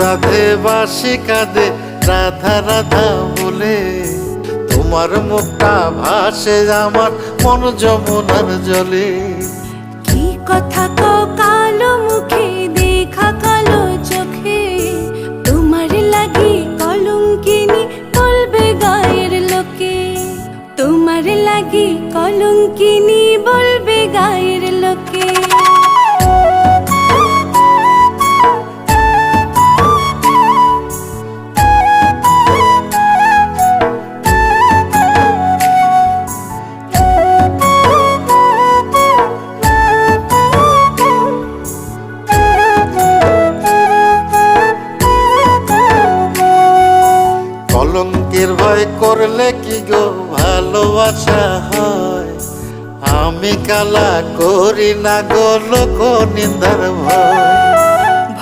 রাধে বাসি কাঁদে রাধা রাধা বলে, তোমার মুখটা ভাসে আমার মন যমুনার জলে। কি কথা কও কালো মুখে দেখা কালো চোখে, তোমার লাগি কলঙ্কিনী বলবে গায়ের লোকে, তোমার লাগি কলঙ্কিনী বলবে গায়ের লোকে। কলঙ্কের ভয় করলে কি গো ভালোবাসা হয়, আমি কালা করি না গো লোক নিন্দার ভয়।